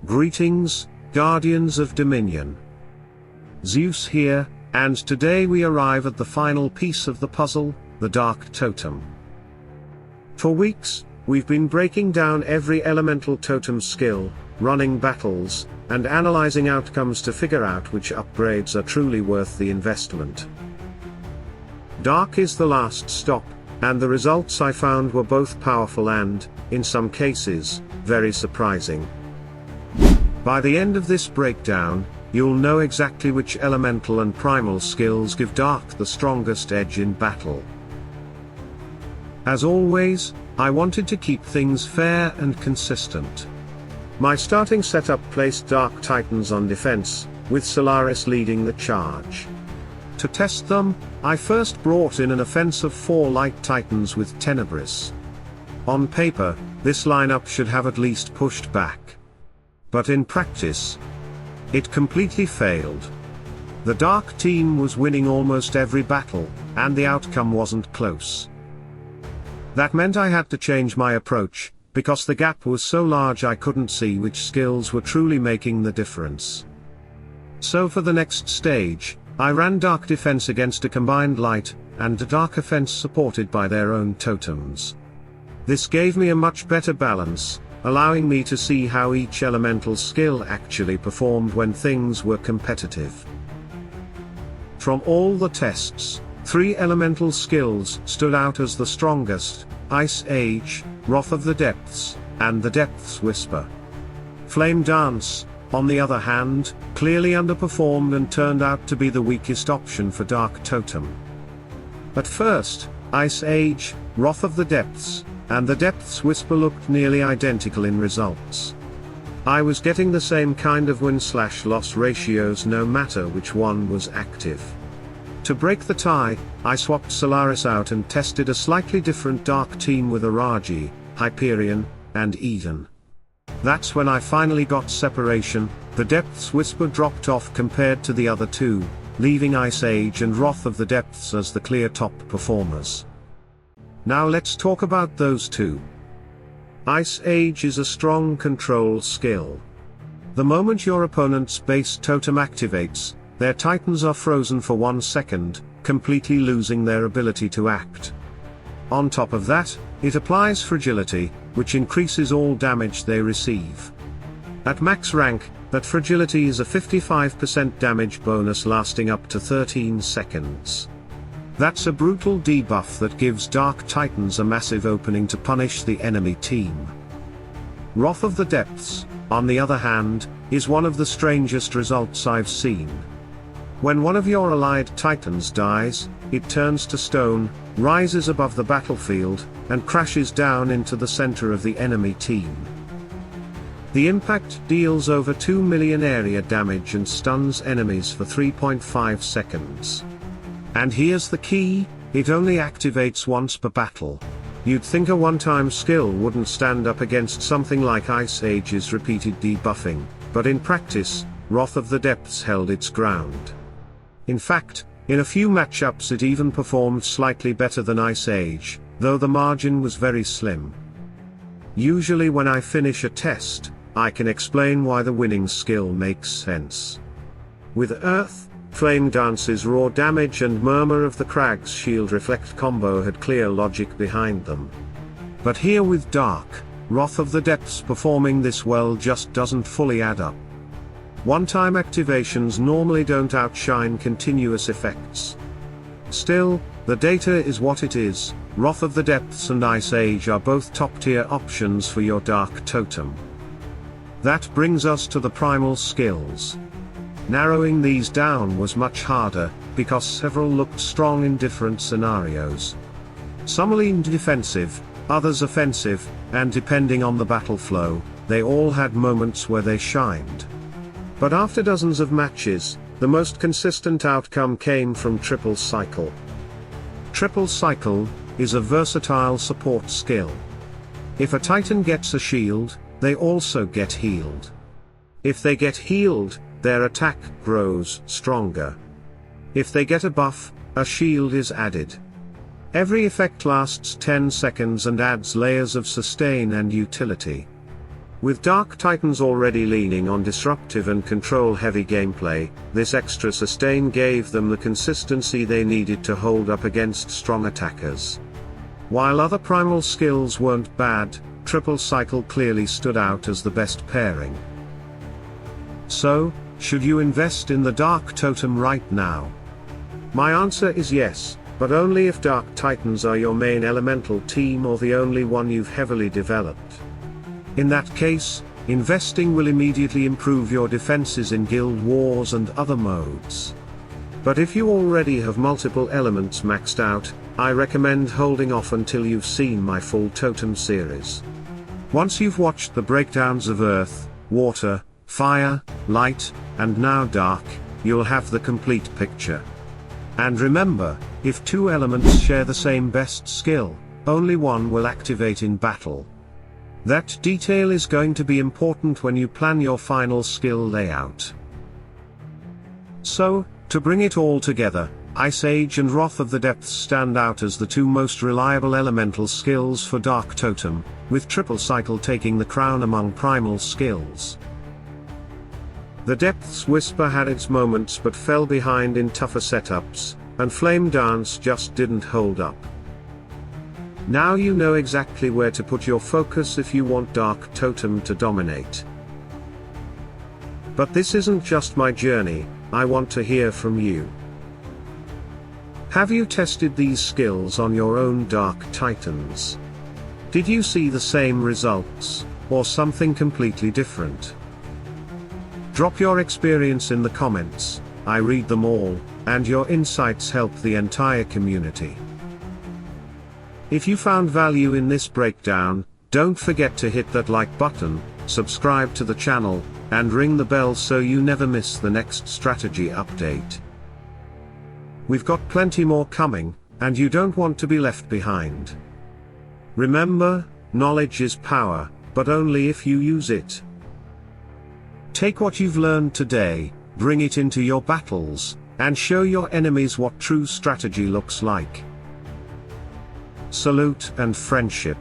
Greetings, Guardians of Dominion. Zeus here, and today we arrive at the final piece of the puzzle, the Dark Totem. For weeks, we've been breaking down every elemental totem skill, running battles, and analyzing outcomes to figure out which upgrades are truly worth the investment. Dark is the last stop, and the results I found were both powerful and, in some cases, very surprising. By the end of this breakdown, you'll know exactly which elemental and primal skills give Dark the strongest edge in battle. As always, I wanted to keep things fair and consistent. My starting setup placed Dark Titans on defense, with Solaris leading the charge. To test them, I first brought in an offense of 4 Light Titans with Tenebris. On paper, this lineup should have at least pushed back. But in practice, it completely failed. The Dark team was winning almost every battle, and the outcome wasn't close. That meant I had to change my approach, because the gap was so large I couldn't see which skills were truly making the difference. So for the next stage, I ran Dark Defense against a combined Light, and Dark Offense supported by their own totems. This gave me a much better balance, allowing me to see how each elemental skill actually performed when things were competitive. From all the tests, 3 elemental skills stood out as the strongest: Ice Age, Wrath of the Depths, and the Depths Whisper. Flame Dance, on the other hand, clearly underperformed and turned out to be the weakest option for Dark Totem. At first, Ice Age, Wrath of the Depths, and the Depths Whisper looked nearly identical in results. I was getting the same kind of win/loss ratios no matter which one was active. To break the tie, I swapped Solaris out and tested a slightly different Dark team with Araji, Hyperion, and Eden. That's when I finally got separation. The Depths Whisper dropped off compared to the other 2, leaving Ice Age and Wrath of the Depths as the clear top performers. Now let's talk about those 2. Ice Age is a strong control skill. The moment your opponent's base totem activates, their titans are frozen for 1 second, completely losing their ability to act. On top of that, it applies fragility, which increases all damage they receive. At max rank, that fragility is a 55% damage bonus lasting up to 13 seconds. That's a brutal debuff that gives Dark Titans a massive opening to punish the enemy team. Wrath of the Depths, on the other hand, is one of the strangest results I've seen. When one of your allied titans dies, it turns to stone, rises above the battlefield, and crashes down into the center of the enemy team. The impact deals over 2 million area damage and stuns enemies for 3.5 seconds. And here's the key: it only activates once per battle. You'd think a one-time skill wouldn't stand up against something like Ice Age's repeated debuffing, but in practice, Wrath of the Depths held its ground. In fact, in a few matchups it even performed slightly better than Ice Age, though the margin was very slim. Usually when I finish a test, I can explain why the winning skill makes sense. With Earth, Flame Dance's raw damage and Murmur of the Crag's Shield Reflect combo had clear logic behind them. But here with Dark, Wrath of the Depths performing this well just doesn't fully add up. One-time activations normally don't outshine continuous effects. Still, the data is what it is. Wrath of the Depths and Ice Age are both top-tier options for your Dark Totem. That brings us to the primal skills. Narrowing these down was much harder, because several looked strong in different scenarios. Some leaned defensive, others offensive, and depending on the battle flow, they all had moments where they shined. But after dozens of matches, the most consistent outcome came from Triple Cycle. Triple Cycle is a versatile support skill. If a Titan gets a shield, they also get healed. If they get healed, their attack grows stronger. If they get a buff, a shield is added. Every effect lasts 10 seconds and adds layers of sustain and utility. With Dark Titans already leaning on disruptive and control-heavy gameplay, this extra sustain gave them the consistency they needed to hold up against strong attackers. While other primal skills weren't bad, Triple Cycle clearly stood out as the best pairing. So, should you invest in the Dark Totem right now? My answer is yes, but only if Dark Titans are your main elemental team or the only one you've heavily developed. In that case, investing will immediately improve your defenses in guild wars and other modes. But if you already have multiple elements maxed out, I recommend holding off until you've seen my full totem series. Once you've watched the breakdowns of Earth, Water, Fire, Light, and now Dark, you'll have the complete picture. And remember, if two elements share the same best skill, only one will activate in battle. That detail is going to be important when you plan your final skill layout. So, to bring it all together, Ice Age and Wrath of the Depths stand out as the two most reliable elemental skills for Dark Totem, with Triple Cycle taking the crown among primal skills. The Depths Whisper had its moments but fell behind in tougher setups, and Flame Dance just didn't hold up. Now you know exactly where to put your focus if you want Dark Totem to dominate. But this isn't just my journey, I want to hear from you. Have you tested these skills on your own Dark Titans? Did you see the same results, or something completely different? Drop your experience in the comments, I read them all, and your insights help the entire community. If you found value in this breakdown, don't forget to hit that like button, subscribe to the channel, and ring the bell so you never miss the next strategy update. We've got plenty more coming, and you don't want to be left behind. Remember, knowledge is power, but only if you use it. Take what you've learned today, bring it into your battles, and show your enemies what true strategy looks like. Salute and friendship.